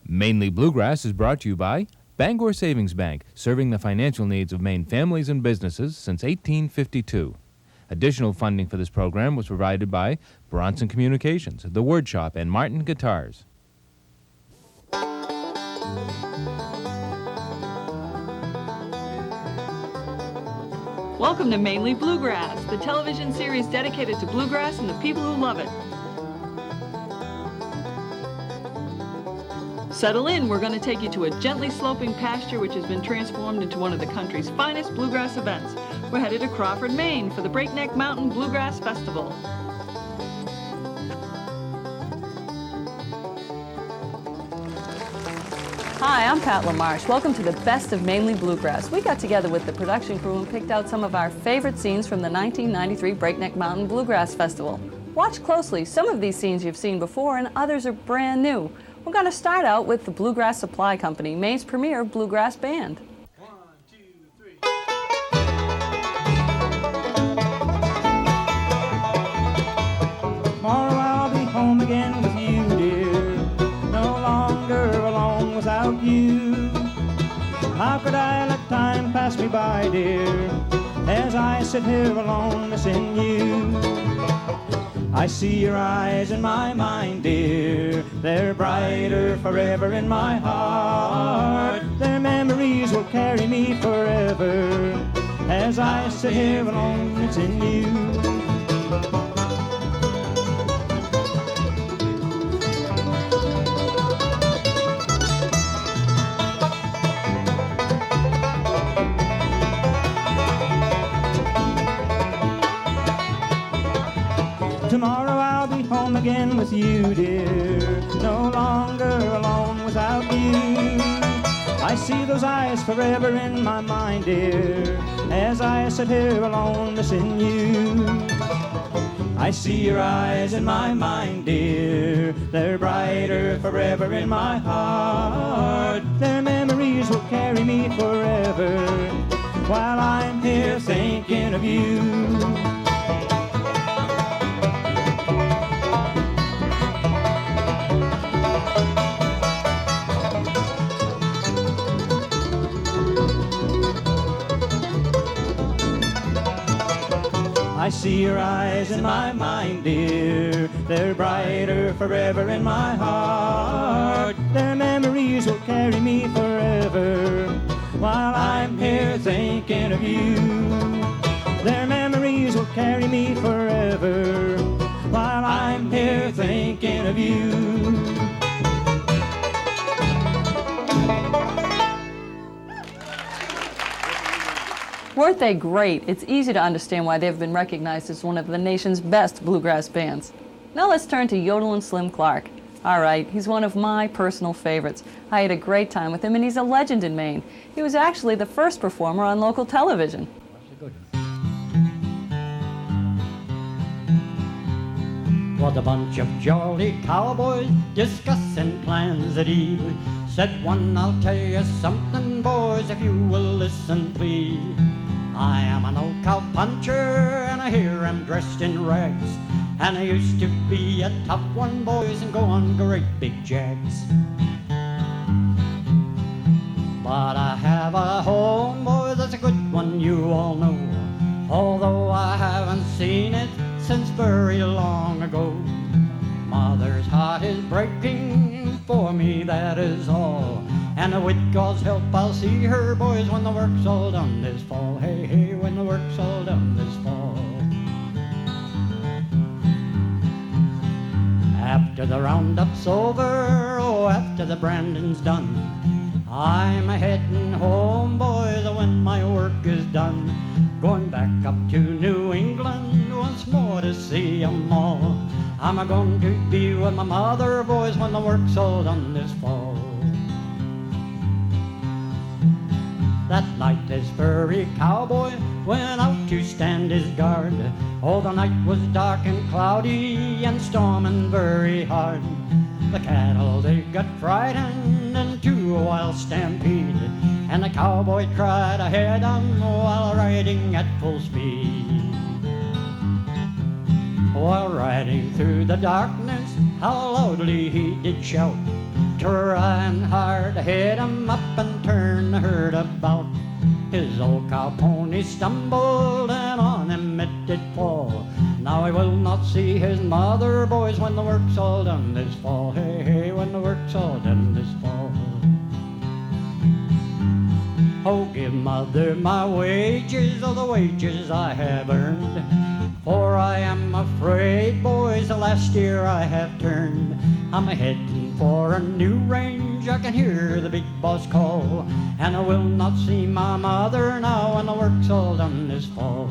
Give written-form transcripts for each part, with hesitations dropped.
Mainely Bluegrass is brought to you by Bangor Savings Bank, serving the financial needs of Maine families and businesses since 1852. Additional funding for this program was provided by Bronson Communications, The Word Shop, and Martin Guitars. Welcome to Mainely Bluegrass, the television series dedicated to bluegrass and the people who love it. Settle in, we're going to take you to a gently sloping pasture which has been transformed into one of the country's finest bluegrass events. We're headed to Crawford, Maine for the Breakneck Mountain Bluegrass Festival. Hi, I'm Pat LaMarche. Welcome to the best of Mainely Bluegrass. We got together with the production crew and picked out some of our favorite scenes from the 1993 Breakneck Mountain Bluegrass Festival. Watch closely. Some of these scenes you've seen before and others are brand new. We're going to start out with the Bluegrass Supply Company, Maine's premier bluegrass band. 1, 2, 3. Tomorrow I'll be home again with you, dear. No longer alone without you. How could I let time pass me by, dear, as I sit here alone missing you? I see your eyes in my mind, dear. They're brighter forever in my heart. Their memories will carry me forever as I sit here alone missing you. Tomorrow I'll be home again with you, dear. No longer alone without you. I see those eyes forever in my mind, dear, as I sit here alone missing you. I see your eyes in my mind, dear. They're brighter forever in my heart. Their memories will carry me forever while I'm here thinking of you. I see your eyes in my mind, dear. They're brighter forever in my heart. Their memories will carry me forever while I'm here thinking of you. Their memories will carry me forever while I'm here thinking of you. Weren't they great? It's easy to understand why they've been recognized as one of the nation's best bluegrass bands. Now let's turn to Yodelin Slim Clark. All right, he's one of my personal favorites. I had a great time with him, and he's a legend in Maine. He was actually the first performer on local television. Was a bunch of jolly cowboys discussing plans at eve. Said one, I'll tell you something, boys, if you will listen, please. I am an old cowpuncher, and I hear I'm dressed in rags. And I used to be a tough one, boys, and go on great big jags. But I have a home, boys, that's a good one, you all know. Although I haven't seen it since very long ago. Mother's heart is breaking for me, that is all. And with God's help I'll see her, boys, when the work's all done this fall. Hey, hey, when the work's all done this fall. After the roundup's over, oh, after the branding's done, I'm a-heading home, boys, when my work is done. Going back up to New England once more to see 'em all. I'm a-going to be with my mother, boys, when the work's all done this fall. That night this furry cowboy went out to stand his guard. Oh, the night was dark and cloudy and storming very hard. The cattle, they got frightened into a wild stampede, and the cowboy tried to head 'em while riding at full speed. While riding through the darkness, how loudly he did shout, trying hard to hit him up and turn the herd about. His old cow pony stumbled and on him it did fall. Now he will not see his mother, boys, when the work's all done this fall. Hey, hey, when the work's all done this fall. Oh, give mother my wages, oh, the wages I have earned. For I am afraid, boys, the last year I have turned. I'm heading for a new range, I can hear the big boss call. And I will not see my mother now when the work's all done this fall.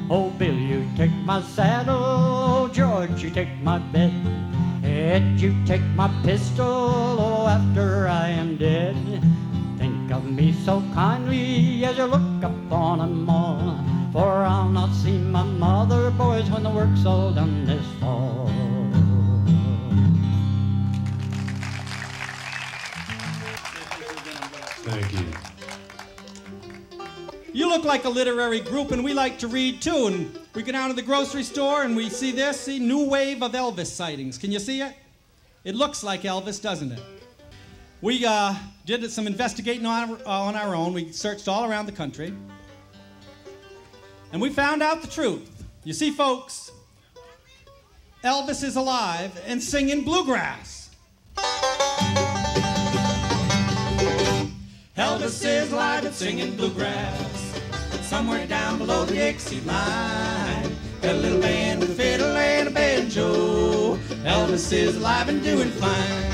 Oh, Bill, you take my saddle, oh, George, you take my bed. Ed, you take my pistol, oh, after I am dead. Think of me so kindly as you look upon them all. For I'll not see my mother, boys, when the work's all done this fall. Thank you. You look like a literary group, and we like to read too. And we go down to the grocery store and we see this, new wave of Elvis sightings. Can you see it? It looks like Elvis, doesn't it? We did some investigating on our own. We searched all around the country. And we found out the truth. You see, folks, Elvis is alive and singing bluegrass. Elvis is alive and singing bluegrass, somewhere down below the Dixie line. Got a little band with a fiddle and a banjo. Elvis is alive and doing fine.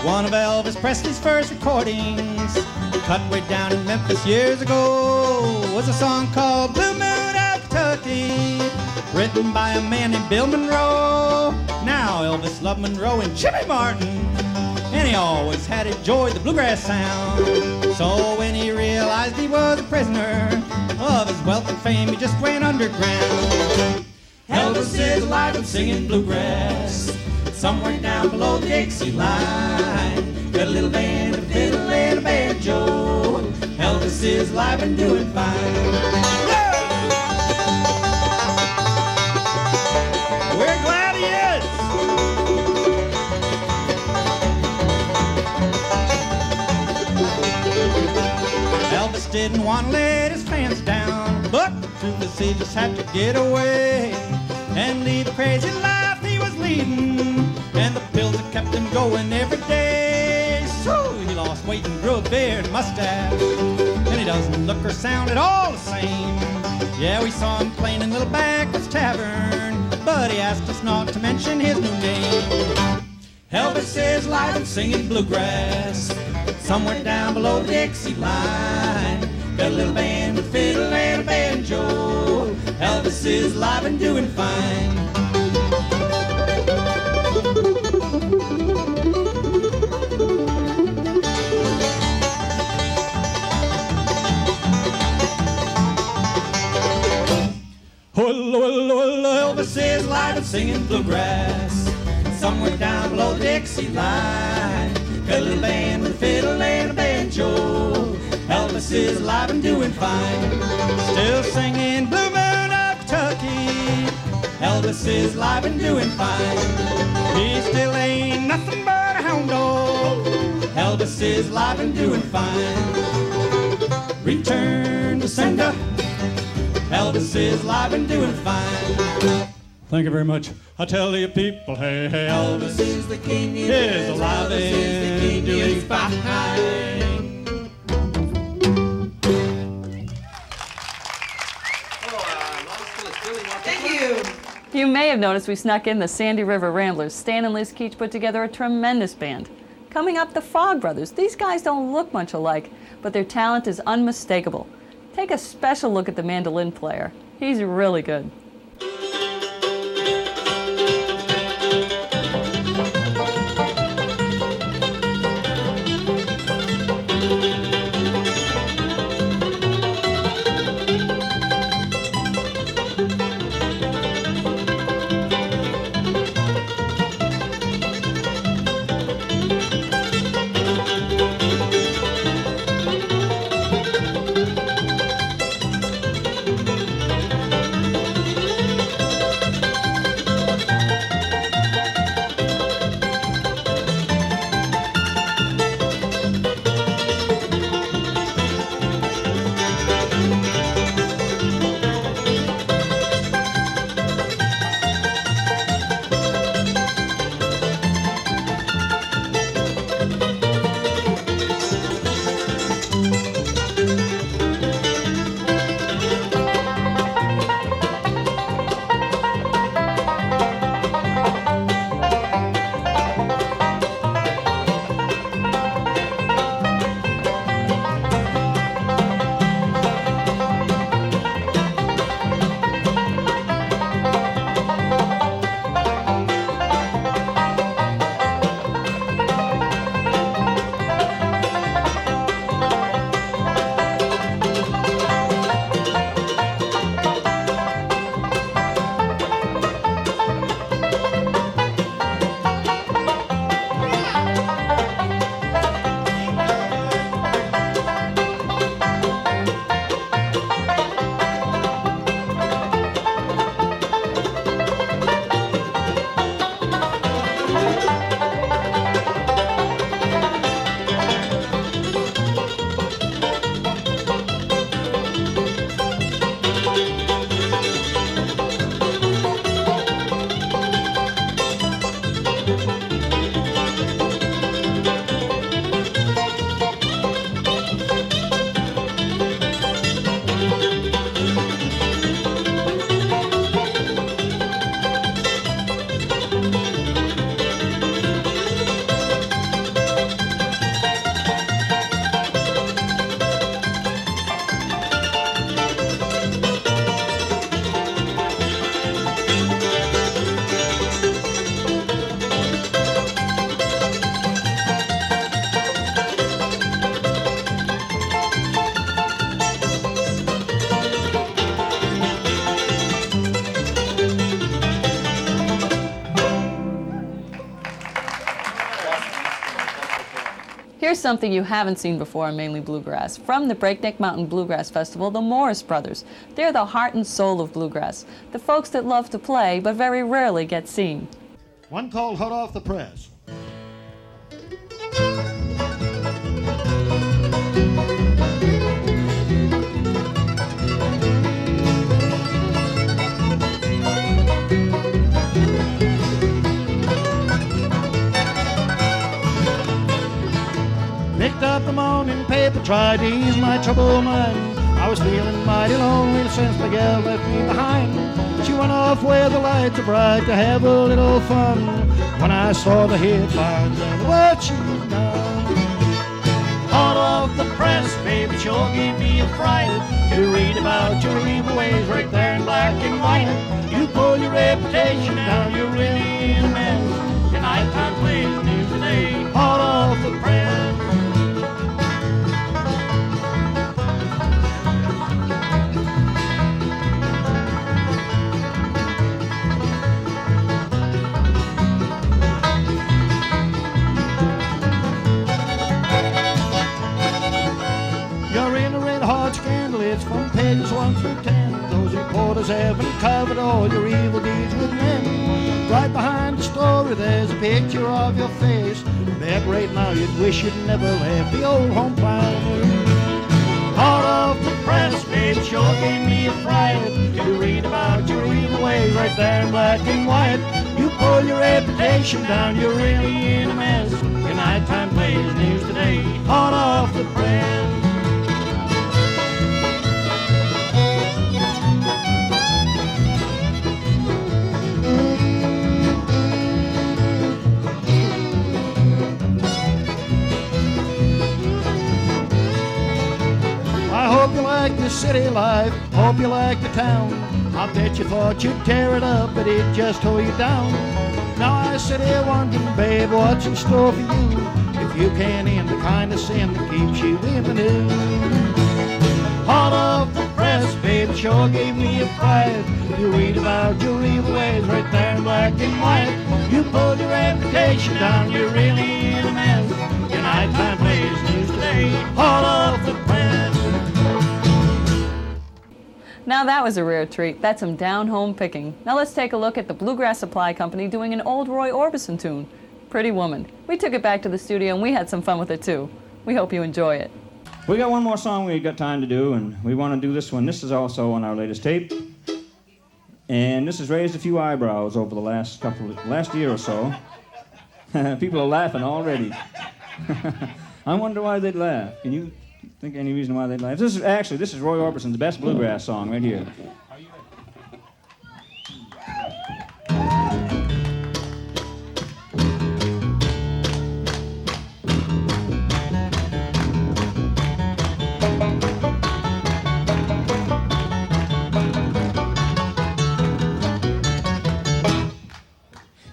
One of Elvis Presley's first recordings, cut way down in Memphis years ago, was a song called Blue Moon of Kentucky, written by a man named Bill Monroe. Now Elvis loved Monroe and Jimmy Martin, and he always had enjoyed the bluegrass sound. So when he realized he was a prisoner of his wealth and fame, he just went underground. Elvis is alive and singing bluegrass, somewhere down below the Dixie line. Got a little band, a fiddle, and a banjo. Elvis is alive and doing fine. We're glad he is. Elvis didn't want to let his fans down, but the truth is he just had to get away and leave the crazy life he was leading, and the pills that kept him going every day. So he lost weight and grew a beard and mustache, and he doesn't look or sound at all the same. Yeah, we saw him playing in Little Backwoods Tavern, but he asked us not to mention his new name. Elvis is live and singing bluegrass, somewhere down below the Dixie line. Got a little band with fiddle and a banjo. Elvis is live and doing fine. Elvis is live and singing bluegrass, somewhere down below the Dixie line. Got a little band with a fiddle and a banjo. Elvis is alive and doing fine. Still singing Blue Moon of Kentucky. Elvis is alive and doing fine. He still ain't nothing but a hound dog. Elvis is alive and doing fine. Return to sender. Elvis is alive and doing fine. Thank you very much. I tell you people, hey, hey, Elvis is the king. He is alive and doing fine. You may have noticed we snuck in the Sandy River Ramblers. Stan and Liz Keach put together a tremendous band. Coming up, the Fogg brothers. These guys don't look much alike, but their talent is unmistakable. Take a special look at the mandolin player. He's really good. Here's something you haven't seen before on Mainly Bluegrass. From the Breakneck Mountain Bluegrass Festival, the Morris Brothers. They're the heart and soul of bluegrass. The folks that love to play, but very rarely get seen. One called Hot Off the Press. Picked up the morning paper, tried to ease my troubled mind. I was feeling mighty lonely since the gal left me behind. She went off where the lights are bright to have a little fun. When I saw the headlines and what she'd done. Hot off the press, baby, sure gave me a fright. You read about your evil ways right there in black and white. You pull your reputation down, you're really in a mess. Your nighttime plays news today, hot off the press. It's from pages 1 through 10. Those reporters haven't covered all your evil deeds with men. Right behind the story there's a picture of your face. Bet right now you'd wish you'd never left the old home planet. Hot off the press, baby, sure gave me a fright. You read about your evil ways right there in black and white. You pull your reputation down, you're really in a mess. Your nighttime plays news today, hot off the press. Hope you like the city life, hope you like the town. I bet you thought you'd tear it up, but it just tore you down. Now I sit here wondering, babe, what's in store for you? If you can't end the kind of sin that keeps you in the news. Hot off the press, babe, sure gave me a fright. You read about your evil ways right there in black and white. You pulled your reputation down, you're really in a mess. Your nighttime plays news today, hot off the press. Now that was a rare treat. That's some down-home picking. Now let's take a look at the Bluegrass Supply Company doing an old Roy Orbison tune, Pretty Woman. We took it back to the studio and we had some fun with it too. We hope you enjoy it. We got one more song we got time to do, and we want to do this one. This is also on our latest tape. And this has raised a few eyebrows over the last year or so. People are laughing already. I wonder why they'd laugh. Can you think any reason why they'd laugh? This is Roy Orbison's best bluegrass song right here.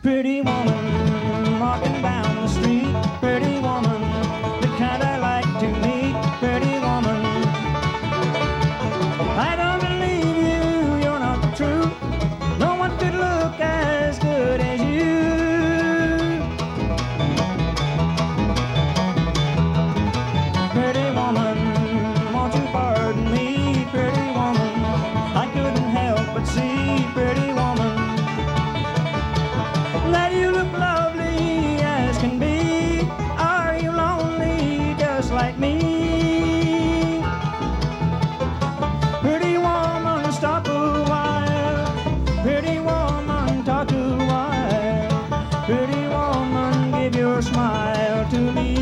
Pretty woman walking down the street, pretty woman, the kind I like to meet, pretty woman. I don't believe you, you're not true. No one could look as good as you. Pretty woman, won't you pardon me, pretty woman. I couldn't help but see, pretty woman, that you look lovely as can be. Are you lonely just like me? Pretty woman, stop a while. Pretty woman, talk a while. Pretty woman, give your smile to me.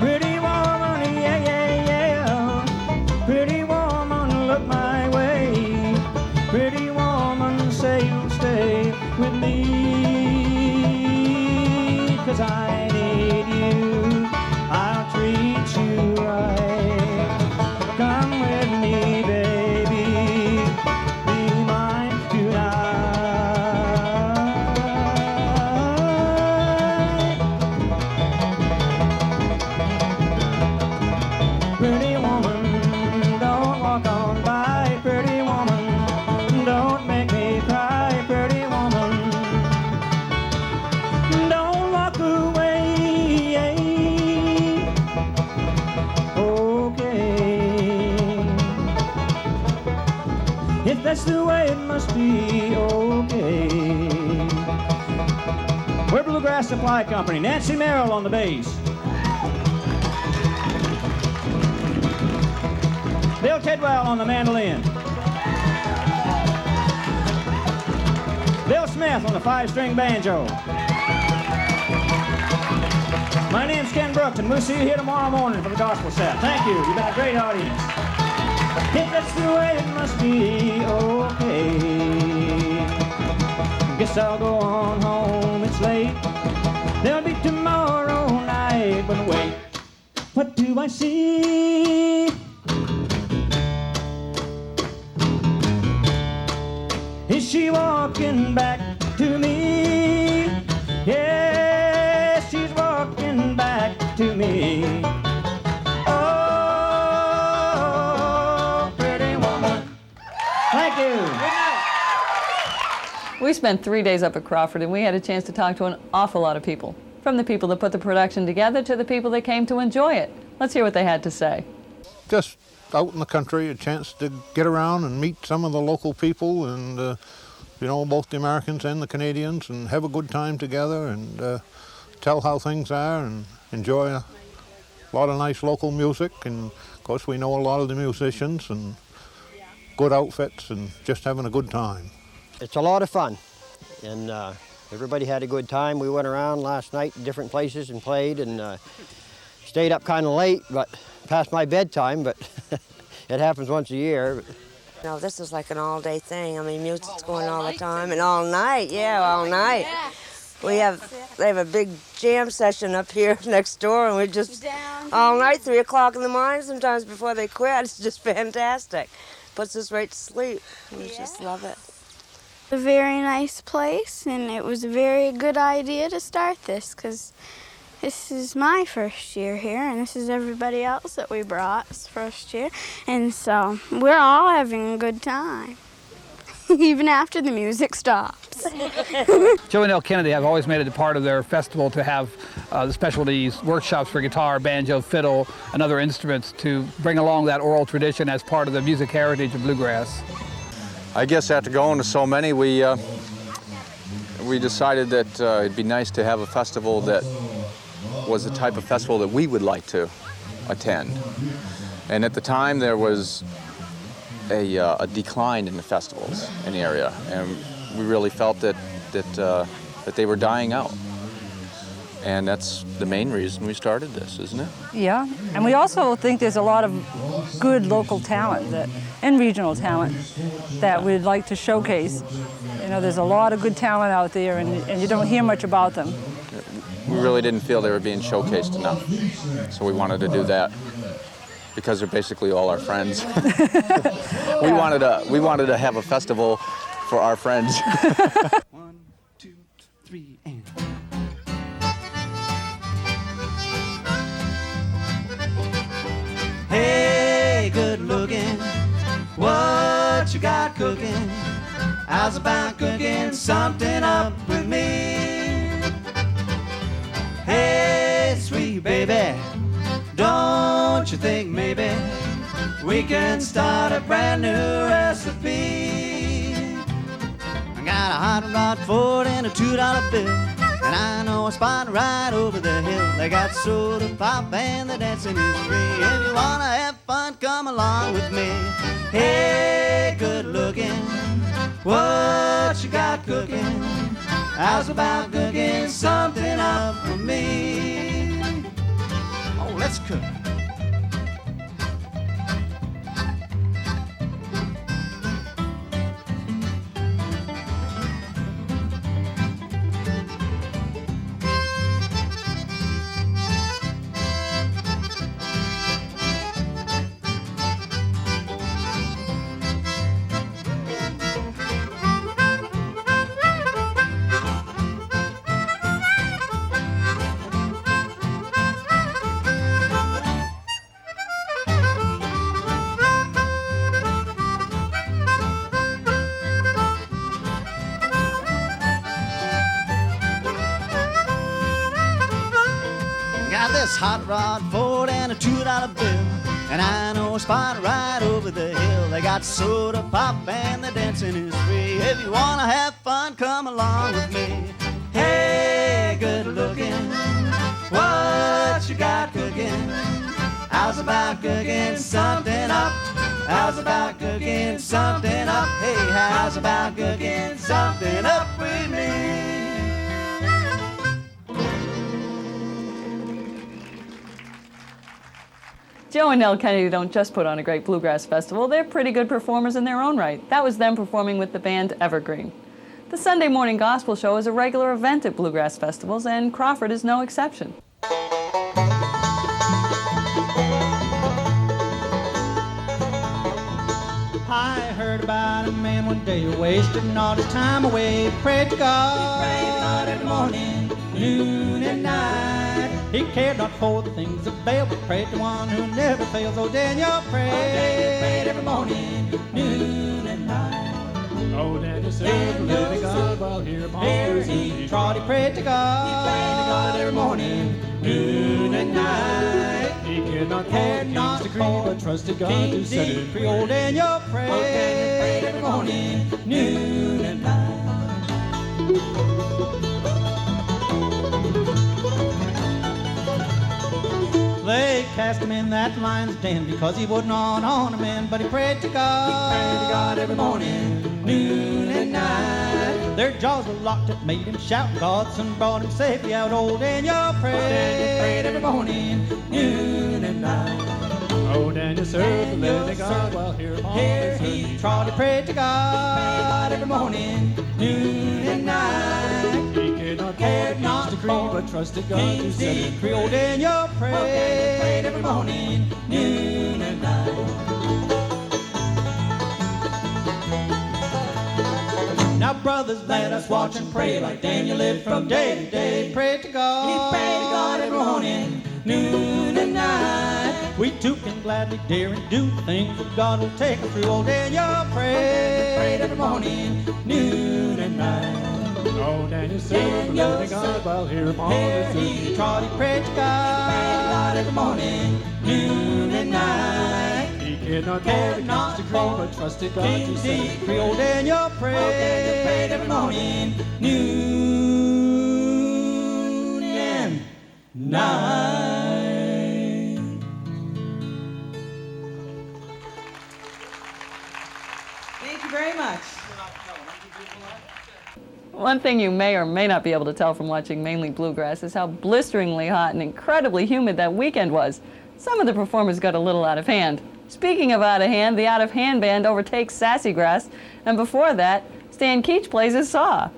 Pretty woman, yeah, yeah, yeah. Pretty woman, look my way. Pretty woman, say you'll stay with me. 'Cause I need you, I'll treat you right. Come with me, baby, be mine tonight. that's the way it must be, okay. We're Bluegrass Supply Company. Nancy Merrill on the bass. Bill Tidwell on the mandolin. Bill Smith on the 5-string banjo. My name's Ken Brooks, and we'll see you here tomorrow morning for the gospel set. Thank you. You've been a great audience. If that's the way it must be, okay. Guess I'll go on home, it's late. There'll be tomorrow night, but wait, what do I see? Is she walking back to me? Yes, she's walking back to me. Oh, pretty woman. Thank you. We spent 3 days up at Crawford, and we had a chance to talk to an awful lot of people. From the people that put the production together to the people that came to enjoy it. Let's hear what they had to say. Just out in the country, a chance to get around and meet some of the local people and, you know, both the Americans and the Canadians, and have a good time together and tell how things are and enjoy a lot of nice local music. And, of course, we know a lot of the musicians and good outfits and just having a good time. It's a lot of fun, and everybody had a good time. We went around last night in different places and played, and stayed up kind of late, but past my bedtime, but it happens once a year. No, this is like an all-day thing. I mean, music's going all the time, and all night, yeah, all night. They have a big jam session up here next door, and we just all night, 3 o'clock in the morning, sometimes before they quit. It's just fantastic. Puts us right to sleep. We just love it. A very nice place, and it was a very good idea to start this, because this is my first year here, and this is everybody else that we brought's first year, and so we're all having a good time, even after the music stops. Joe and El Kennedy have always made it a part of their festival to have the specialties, workshops for guitar, banjo, fiddle, and other instruments to bring along that oral tradition as part of the music heritage of bluegrass. I guess after going to so many, we decided that it'd be nice to have a festival that was the type of festival that we would like to attend. And at the time, there was a decline in the festivals in the area, and we really felt that they were dying out. And that's the main reason we started this, isn't it? Yeah, and we also think there's a lot of good local talent and regional talent that we'd like to showcase. You know, there's a lot of good talent out there, and you don't hear much about them. We really didn't feel they were being showcased enough, so we wanted to do that because they're basically all our friends. We wanted to have a festival for our friends. 1, 2, 3, and. Hey, good looking, what you got cooking? How's about cooking something up with me? Hey, sweet baby, don't you think maybe we can start a brand new recipe? I got a hot rod Ford and a $2 bill, and I know a spot right over the hill. They got soda pop and the dancing is free. If you wanna have fun, come along with me. Hey, good looking, what you got cooking? How's about cooking something up for me? Oh, let's cook. Got this hot rod Ford and a $2 bill. And I know a spot right over the hill. They got soda pop and the dancing is free. If you wanna have fun, come along with me. Hey, good looking, what you got cooking? How's about cooking something up? How's about cooking something up? Hey, how's about cooking something up with me? Joe and Nell Kennedy don't just put on a great bluegrass festival, they're pretty good performers in their own right. That was them performing with the band Evergreen. The Sunday morning gospel show is a regular event at bluegrass festivals, and Crawford is no exception. I heard about a man one day wasting all his time away. Prayed to God every morning, noon and night. He cared not for the things of Baal, but prayed to one who never fails. Oh, Daniel prayed every morning, noon and night. Oh, Daniel served the living God while here upon earth. He trod, he prayed to God every morning, noon and night. He cared not for king's decree, but trusted God to set it free. Old Daniel prayed every morning, noon and night. They cast him in that lion's den because he wouldn't on a man, but he prayed to God every morning, noon and night. Their jaws were locked, it made him shout. God soon brought him safely out. Old Daniel prayed every morning, noon and night. Oh, Daniel served the living God while here upon earth. He trod, he prayed to God every morning, noon and night. He cared not for king's decree, but trusted God to set it free. Old Daniel prayed every morning, noon and night. Now, brothers, let us watch and pray like Daniel lived from day to day. Pray to God, he prayed to God every morning, noon and night. We too can gladly dare and do things that God will take us through. Old Daniel prayed every morning, noon and night. Oh, Daniel served the living God while here upon earth. He trod, he prayed to God every morning, noon and night. He cared not for king's decree, but trusted God to set it free. Old Daniel prayed every morning, noon and night. Thank you very much. One thing you may or may not be able to tell from watching Mainly Bluegrass is how blisteringly hot and incredibly humid that weekend was. Some of the performers got a little out of hand. Speaking of out of hand, the Out of Hand Band overtakes Sassygrass, and before that, Stan Keach plays his saw.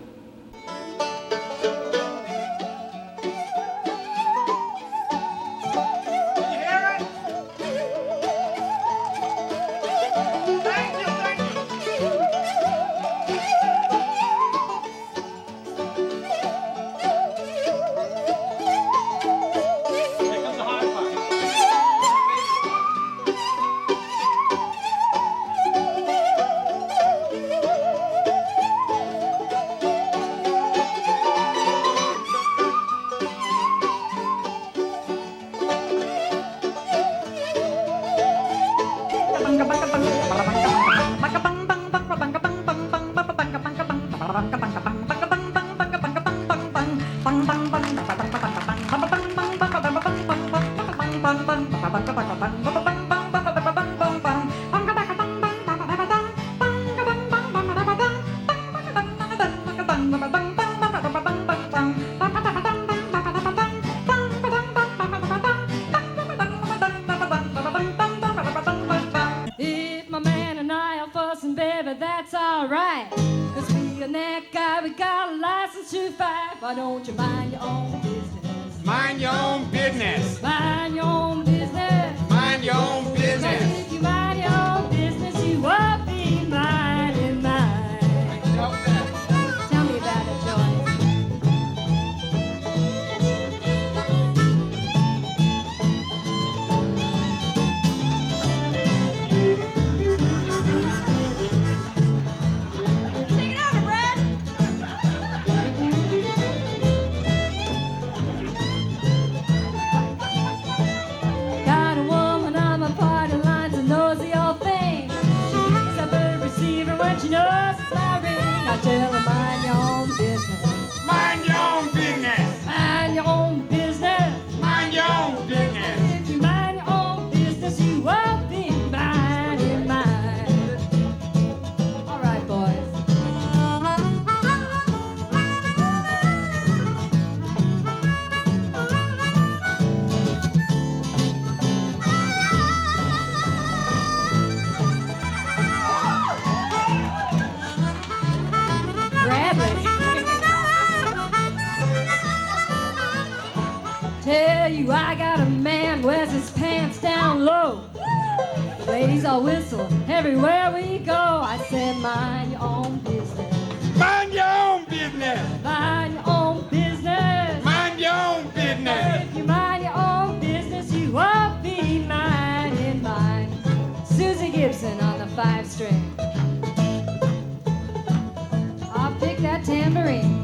If my man and I are fussing, baby, that's alright. 'Cause we a neck guy, we got a license to fight. Why don't you mind your own business? Mind your own business. Mind your own business. Mind your own business. If you mind your own business, you won't be minding mine. Tell me about it, Joyce. Take it over, Brad! Tell you I got a man wears his pants down low. Ladies all whistle everywhere we go. I said, mind your own business. Mind your own business. Mind your own business. Mind your own business. If you mind your own business, you won't be minding mine. Susie Gibson on the 5-string. I'll pick that tambourine.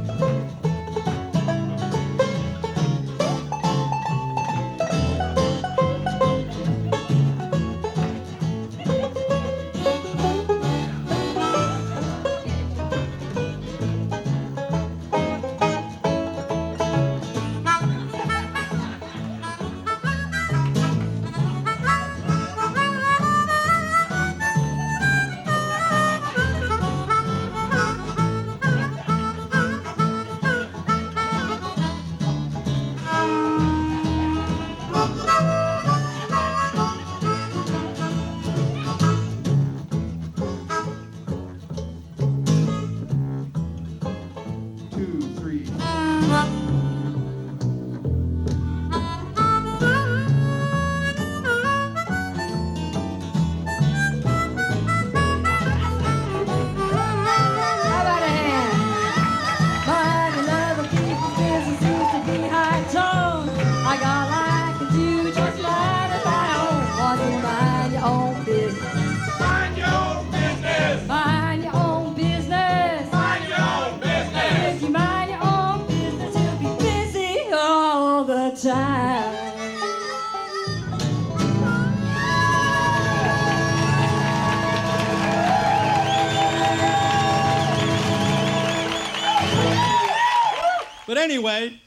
But anyway,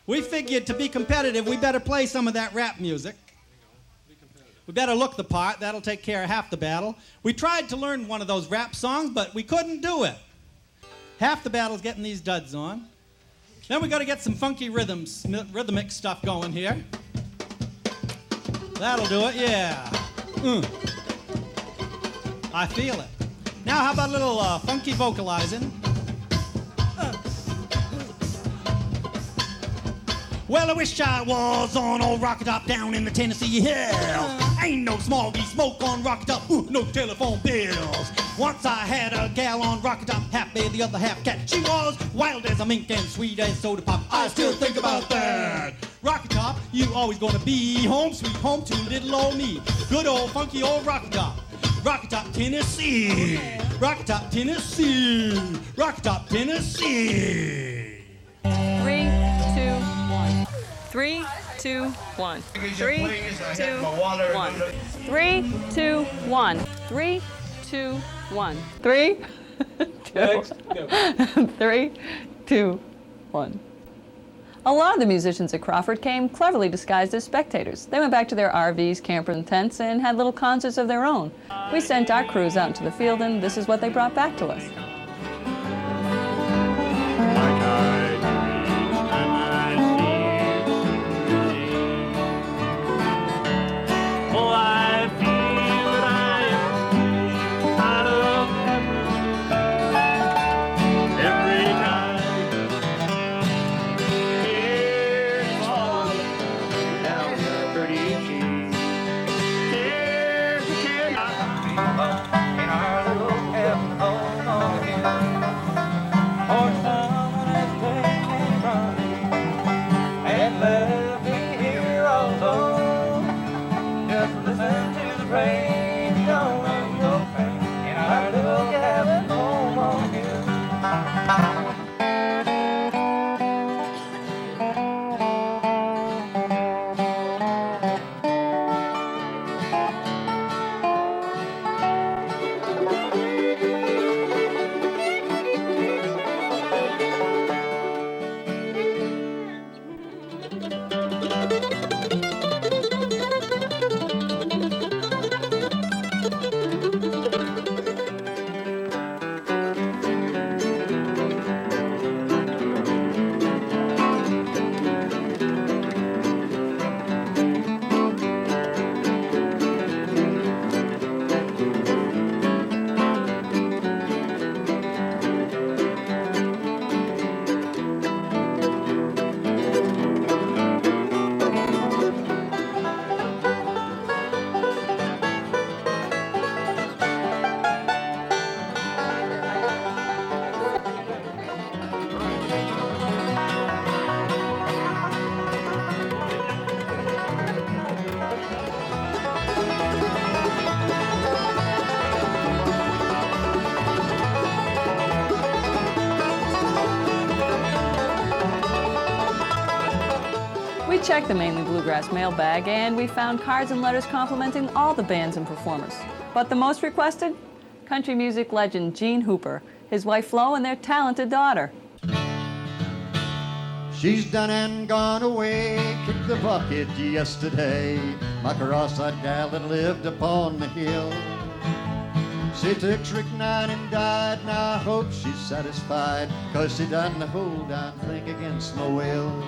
we figured to be competitive, we better play some of that rap music. We better look the part. That'll take care of half the battle. We tried to learn one of those rap songs, but we couldn't do it. Half the battle's getting these duds on. Then we got to get some funky rhythmic stuff going here. That'll do it, yeah. I feel it. Now, how about a little funky vocalizing? Well, I wish I was on old Rocket Top down in the Tennessee hills. Ain't no smoggy smoke on Rocket Top, no telephone bills. Once I had a gal on Rocket Top, half babe, the other half cat. She was wild as a mink and sweet as soda pop. I still think about that. Rocket Top, you always gonna be home, sweet home to little old me. Good old funky old Rocket Top. Rocket Top, Tennessee. Rocket Top, Tennessee. Rocket Top, Tennessee. 3, 2, 1. 3, 2, 1. 3, 2, 1. 3, 2, 1. 3, 2, 1. 3, 2, 3, 2, 1. A lot of the musicians at Crawford came cleverly disguised as spectators. They went back to their RVs, campers, and tents and had little concerts of their own. We sent our crews out into the field, and this is what they brought back to us. We checked the Mainely Bluegrass mailbag and we found cards and letters complimenting all the bands and performers. But the most requested? Country music legend Gene Hooper, his wife Flo, and their talented daughter. She's done and gone away, kicked the bucket yesterday. My cross-eyed gal that lived upon the hill. She took strychnine and died, now I hope she's satisfied, 'cause she done the whole darn thing against my will.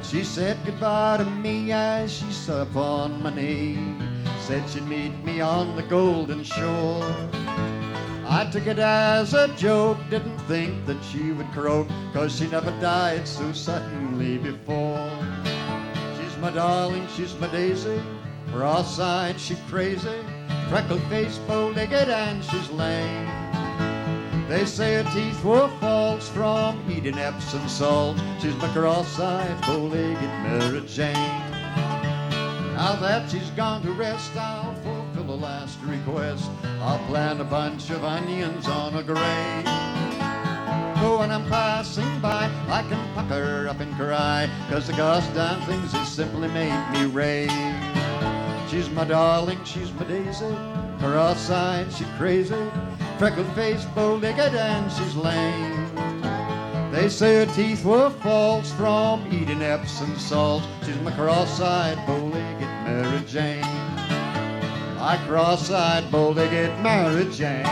She said goodbye to me as she sat upon my knee, said she'd meet me on the golden shore. I took it as a joke, didn't think that she would croak, 'cause she never died so suddenly before. She's my darling, she's my daisy, cross-eyed, she crazy, freckled-faced, bow-legged, and she's lame. They say her teeth were false from eating Epsom salt. She's my cross-eyed, bow-legged Mary Jane. Now that she's gone to rest, I'll fulfill the last request. I'll plant a bunch of onions on a grave. Oh, when I'm passing by, I can pucker up and cry, 'cause the gosh darn things has simply made me rave. She's my darling, she's my daisy, cross-eyed, she crazy, freckled-faced, bow-legged, and she's lame. They say her teeth were false from eating Epsom salt. She's my cross-eyed, bow-legged Mary Jane. My cross-eyed, bow-legged Mary Jane.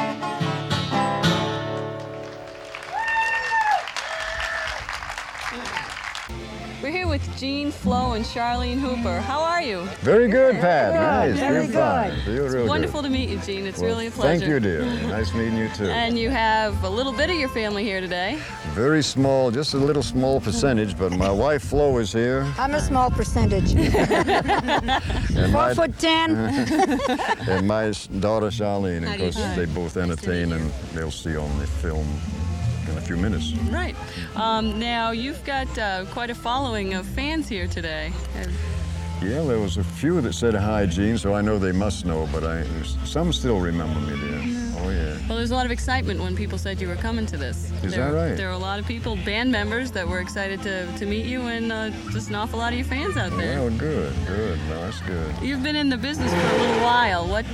We're here with Gene, Flo, and Charlene Hooper. How are you? Very good, Pat. Nice. Very You're fine. good. You're real Wonderful good. to meet you, Gene. It's Well, really a pleasure. Thank you, dear. Nice meeting you, too. And you have a little bit of your family here today. Very small, just a little small percentage, but my wife, Flo, is here. I'm a small percentage. And 4'10". And my daughter, Charlene. How Of do you course, do? they both entertain, and they'll see on the film in a few minutes. Right. Now, you've got quite a following of fans here today. Yeah, there was a few that said hi, Gene, so I know they must know, but some still remember me, dear. Oh, yeah. Well, there's a lot of excitement when people said you were coming to this. Is that right? There were a lot of people, band members, that were excited to meet you, and just an awful lot of your fans out there. Well, good. No, that's good. You've been in the business for a little while. What?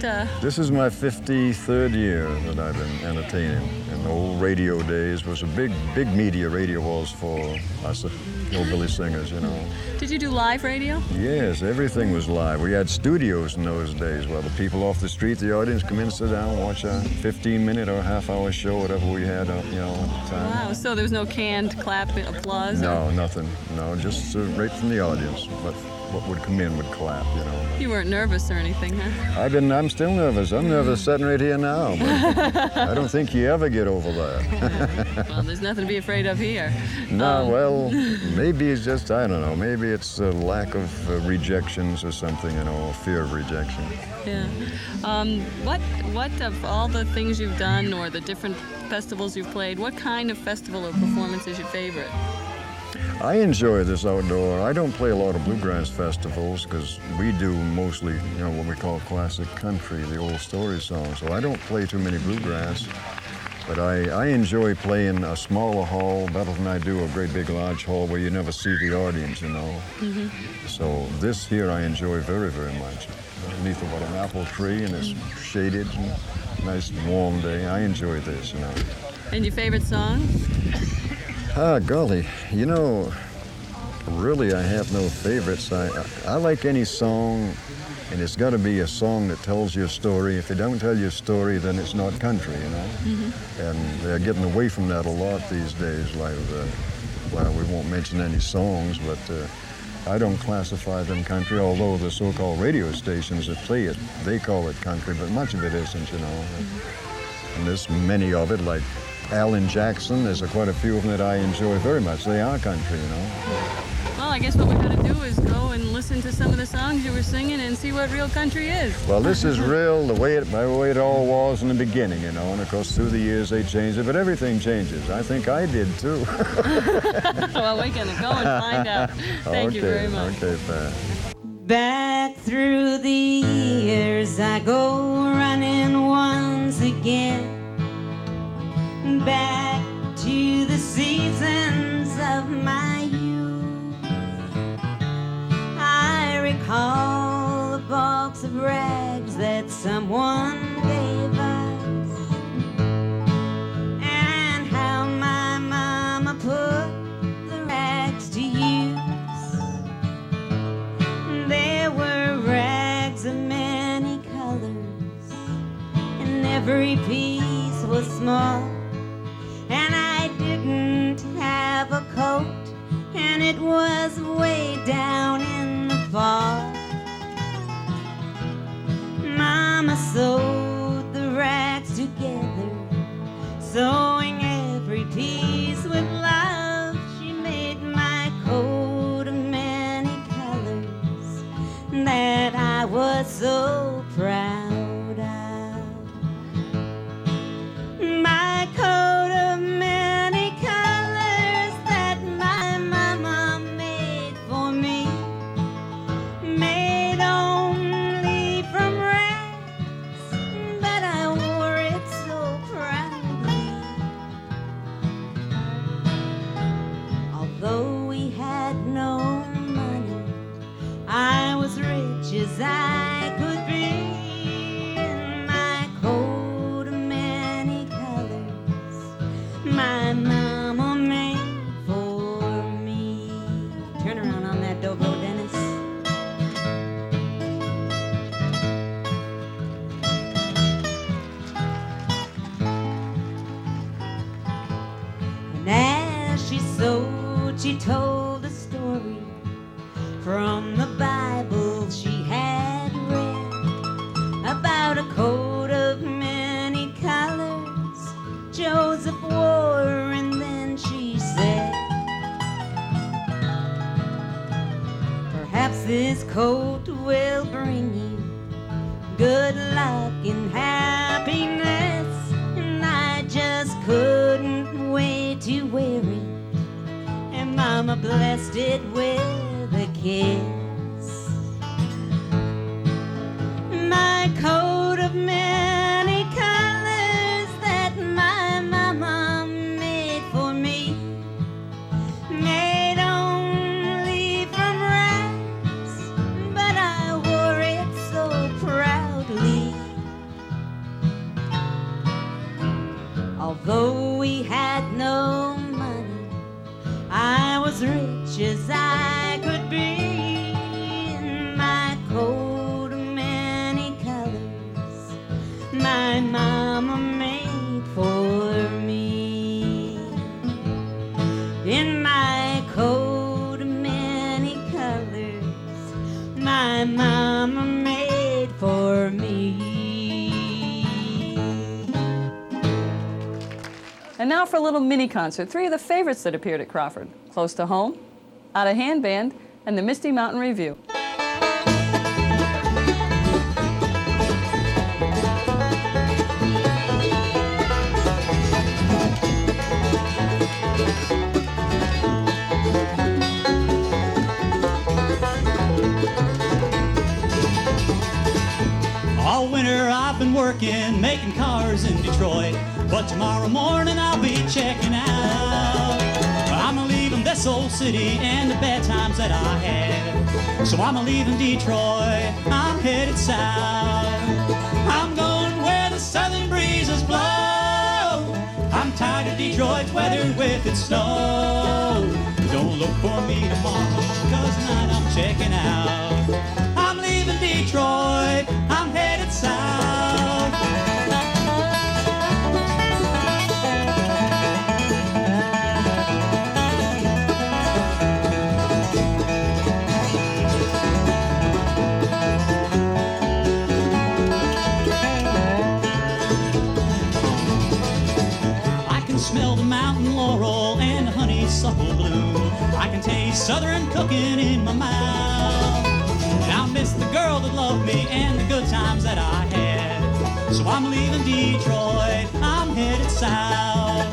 This is my 53rd year that I've been entertaining. In the old radio days was a big media radio halls for us hillbilly singers, you know. Did you do live radio? Yes, everything was live. We had studios in those days where the people off the street, the audience come in, sit down, watch a 15-minute or half-hour show, whatever we had, at the time. Wow, so there was no canned clap, applause? No, nothing. No, just right from the audience. But what would come in would clap, you know. You weren't nervous or anything, huh? I'm still nervous. I'm nervous sitting right here now, but I don't think you ever get over that. Well, there's nothing to be afraid of here. No, well, maybe it's just, I don't know, maybe it's a lack of rejections or something, you know, fear of rejection. Yeah. What of all the things you've done or the different festivals you've played, what kind of festival or performance is your favorite? I enjoy this outdoor. I don't play a lot of bluegrass festivals because we do mostly, you know, what we call classic country, the old story songs. So I don't play too many bluegrass, but I enjoy playing a smaller hall better than I do a great big large hall where you never see the audience, you know. Mm-hmm. So this here I enjoy very, very much. Beneath about an apple tree and it's shaded and nice warm day. I enjoy this, you know. And your favorite song? Ah, golly, you know, really I have no favorites. I like any song, and it's got to be a song that tells your story. If it don't tell your story, then it's not country, you know. Mm-hmm. And they're getting away from that a lot these days. Like, well, we won't mention any songs, but I don't classify them country, although the so-called radio stations that play it, they call it country, but much of it isn't, you know. Mm-hmm. And there's many of it, like Alan Jackson, there's quite a few of them that I enjoy very much. They are country, you know. Well, I guess what we're going to do is go and listen to some of the songs you were singing and see what real country is. Well, this is real, the way it all was in the beginning, you know, and of course through the years they changed it, but everything changes. I think I did too. Well, we're going to go and find out. Thank you very much. Okay, Pat. Back through the years I go running once again. Back to the seasons of my youth. every piece was small, and I didn't have a coat, and it was way down in the fall. Mama sewed the rags together, sewing every piece with love. She made my coat of many colors that I was so proud of. My coat of many colors that my mama made for me, made only from rags, but I wore it so proudly. Although we had no money, I was rich as I could be. In my coat of many colors, my mama made for me. Turn around on that dobro, Dennis. And as she sewed, she told a story from the Bible she had read about a coat of many colors Joseph wore, and then she said, perhaps this coat will bring you good luck and happiness. And I just couldn't wait to wear it, and Mama blessed it with a kiss. My coat of many colors that my mama made for me, made only from rags, but I wore it so proudly. Although we had no money, I was rich as I could be. In my coat of many colors, my mama made for me. In my coat of many colors, my mama made for me. And now for a little mini concert, three of the favorites that appeared at Crawford: Close to Home, Out of Hand Band, and the Misty Mountain Review. All winter I've been working, making cars in Detroit, but tomorrow morning I'll be checking out. I'm leaving this old city and the bad times that I had, so I'm leaving Detroit, I'm headed south. I'm going where the southern breezes blow. I'm tired of Detroit's weather with its snow. Don't look for me tomorrow, 'cause tonight I'm checking out. I'm leaving Detroit, I'm headed south. I can smell the mountain laurel and the honeysuckle bloom. I can taste southern cooking in my mouth. And I'll miss the girl that loved me and the good times that I had. So I'm leaving Detroit, I'm headed south.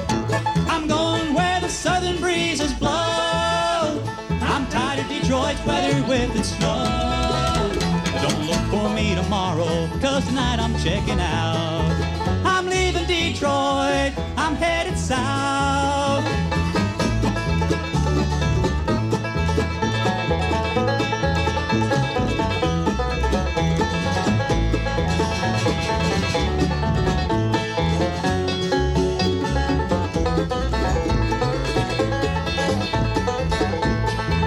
I'm going where the southern breezes blow. I'm tired of Detroit's weather with its snow. Don't look for me tomorrow, 'cause tonight I'm checking out. I'm leaving Detroit, I'm headed south.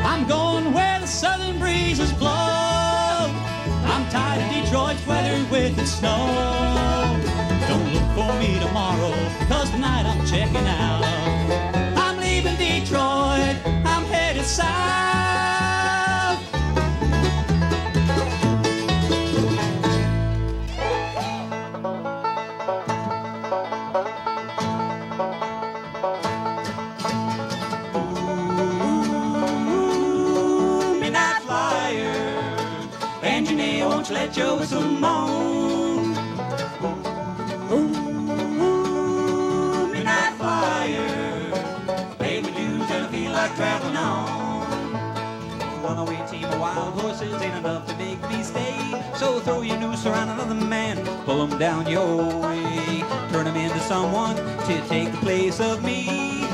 I'm going where the southern breezes blow. I'm tired of Detroit's weather with its snow. Don't look for me tomorrow, 'cause tonight I'm checking out. I'm leaving Detroit, I'm headed south. Won't you let your whistle moan? Ooh, midnight flyer, pay me dues and I feel like traveling on. Runaway team of wild horses ain't enough to make me stay. So throw your noose around another man, pull him down your way. Turn him into someone to take the place of me.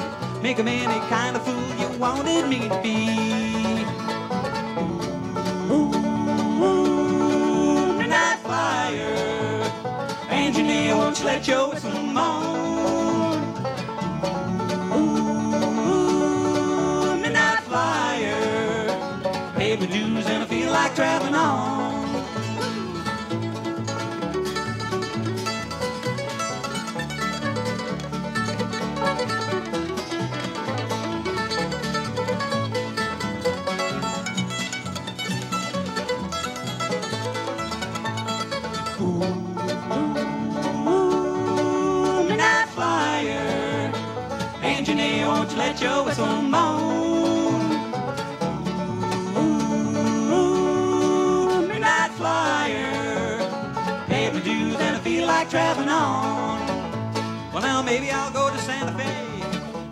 Make him any kind of fool you wanted me to be. Engineer, won't you let your whistle moan? Ooh, midnight flyer, pay my dues and I feel like traveling on. Let your whistle moan. Ooh, midnight flyer, pay my dues and I feel like traveling on. Well now maybe I'll go to Santa Fe,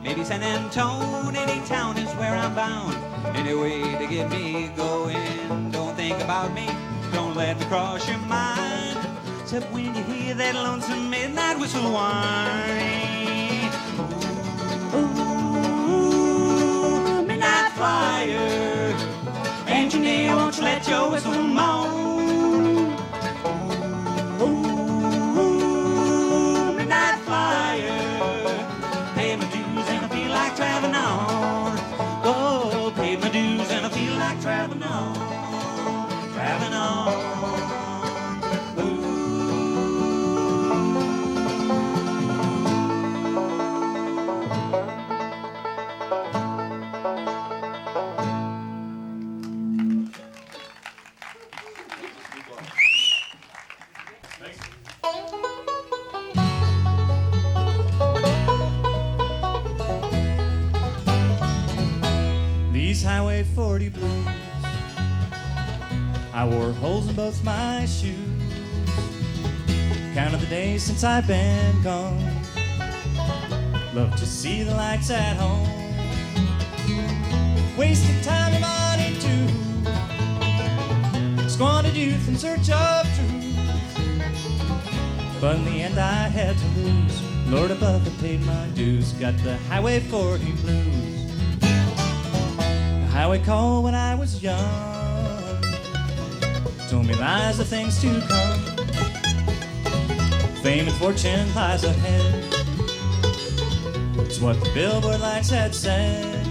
maybe San Antone, any town is where I'm bound. Any way to get me going, don't think about me, don't let me cross your mind. Except when you hear that lonesome midnight whistle whine. Flyer, engineer, won't you let your whistle moan? Ooh, midnight flyer, pay my dues and I feel like traveling on. Oh, pay my dues and I feel like traveling on, traveling on. Highway 40 blues, I wore holes in both my shoes. Counted the days since I've been gone, love to see the lights at home. Wasted time and money too, squandered youth in search of truth. But in the end I had to lose, Lord above had paid my dues. Got the Highway 40 blues. Highway call when I was young, told me lies of things to come. Fame and fortune lies ahead, it's what the billboard lights had said.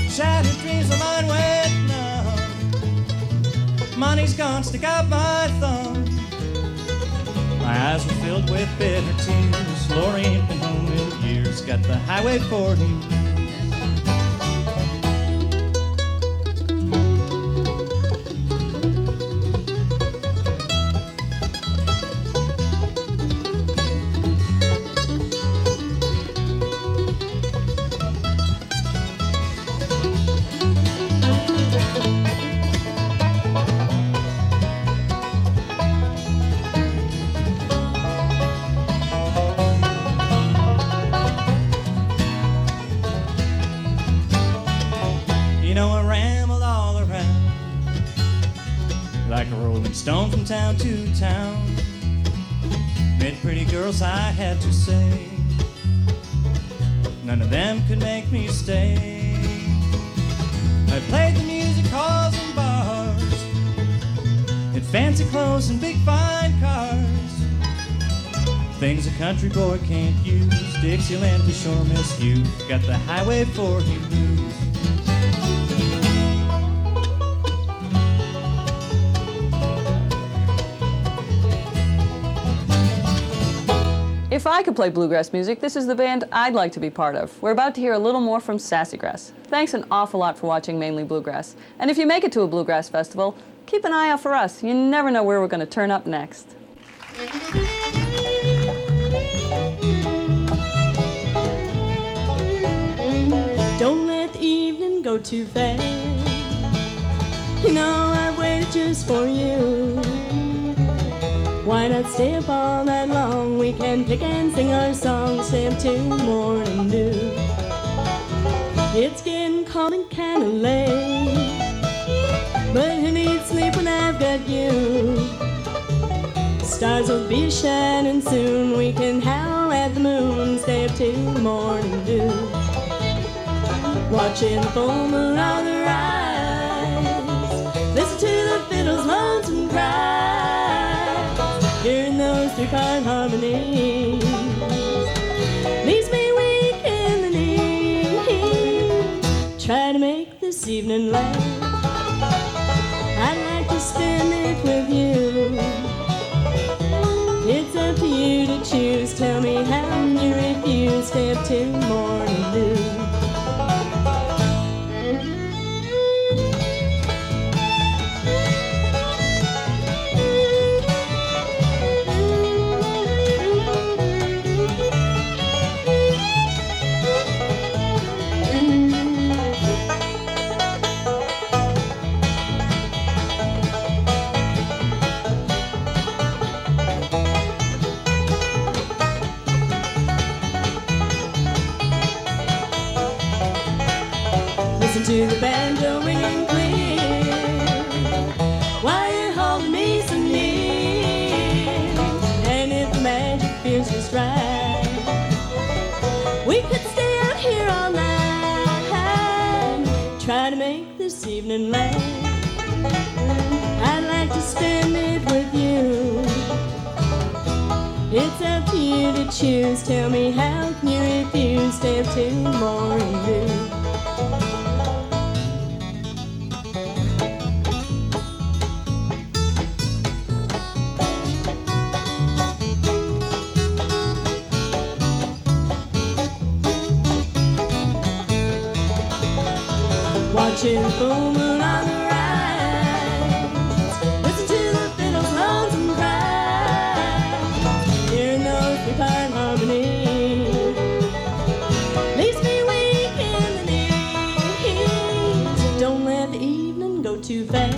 Shattered dreams of mine went numb, money's gone, stick out my thumb. My eyes were filled with bitter tears, Lori ain't been home in years. Got the Highway 40. Stone from town to town, met pretty girls I had to say, none of them could make me stay. I played the music halls and bars, in fancy clothes and big fine cars, things a country boy can't use, Dixieland to sure miss you. Got the Highway 40 blues. If I could play bluegrass music, this is the band I'd like to be part of. We're about to hear a little more from Sassygrass. Thanks an awful lot for watching Mainly Bluegrass. And if you make it to a bluegrass festival, keep an eye out for us. You never know where we're going to turn up next. Don't let the evening go too fast. You know I waited just for you. Why not stay up all night long? We can pick and sing our songs, stay up till morning dew. It's getting cold and kinda late, but who needs sleep when I've got you? Stars will be shining soon. We can howl at the moon, stay up till morning dew. Watching the full moon on the rise, listen to the fiddle's lonesome cry, hearing those three-part harmonies leaves me weak in the knees. Try to make this evening last. I'd like to spend it with you. It's up to you to choose. Tell me how you refuse. Stay up till morning dew. Listen to the banjo ringing clear while you're holding me so near. And if the magic feels just right, we could stay out here all night. Try to make this evening last. I'd like to spend it with you. It's up to you to choose. Tell me how can you refuse? Stay up till morning dew. Watching the full moon on the rise, listen to the fiddle's lonesome cry, hearing those three-part harmonies leaves me weak in the knees. Don't let the evening go too fast.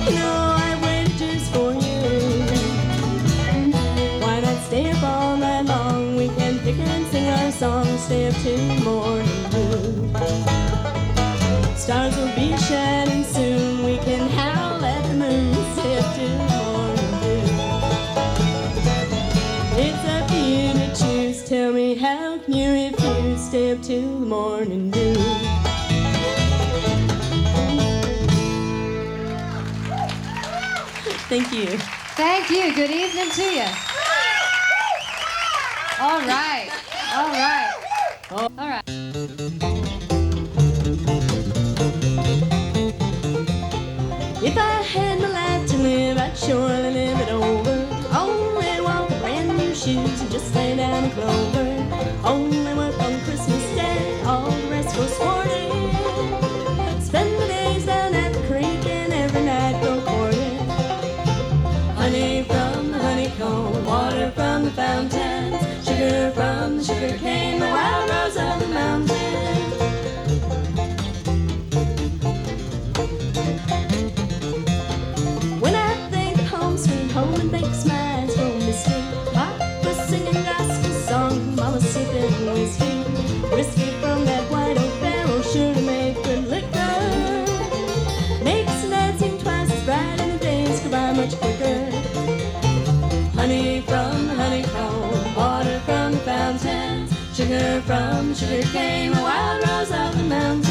You know I waited just for you. Why not stay up all night long? We can pick and sing our songs, stay up till morning dew. Stars will be shining soon. We can howl at the moon, stay up till morning dew. It's up to you to choose. Tell me how can you refuse? Stay up till the morning dew. Thank you. Thank you. Good evening to you. All right. All right. All right. If I had my life to live, I'd surely live it over. Only walk in brand new shoes and just lay down in clover. Only work on Christmas Day, all the rest go sporting. Spend the days down at the creek and every night go courting. Honey from the honeycomb, water from the fountains, sugar from the sugar cane, the wild rose of the mountains. Home and bake smiles for Misty. Papa singing gospel songs, Mama sipping whiskey. Whiskey from that white oak barrel sure to make good liquor. Makes the night seem twice as bright and the days go by much quicker. Honey from the honeycomb, water from the fountains, sugar from the sugar cane, the wild rose of the mountains.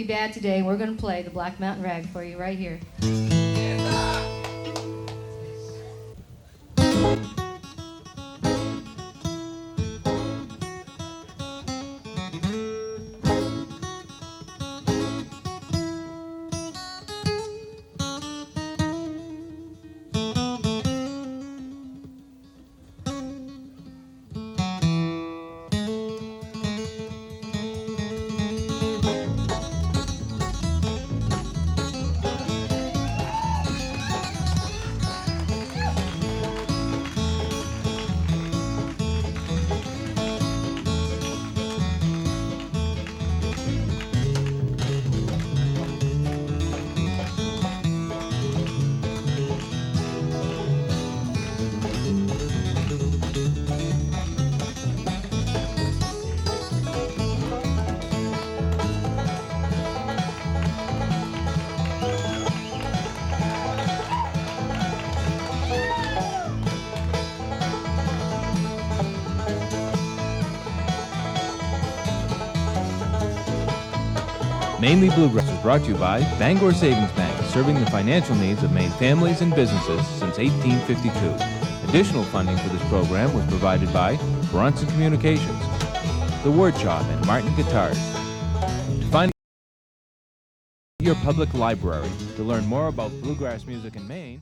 be bad today. We're going to play the Black Mountain Rag for you right here. Mainly Bluegrass is brought to you by Bangor Savings Bank, serving the financial needs of Maine families and businesses since 1852. Additional funding for this program was provided by Bronson Communications, The Word Shop, and Martin Guitars. Find your public library to learn more about bluegrass music in Maine.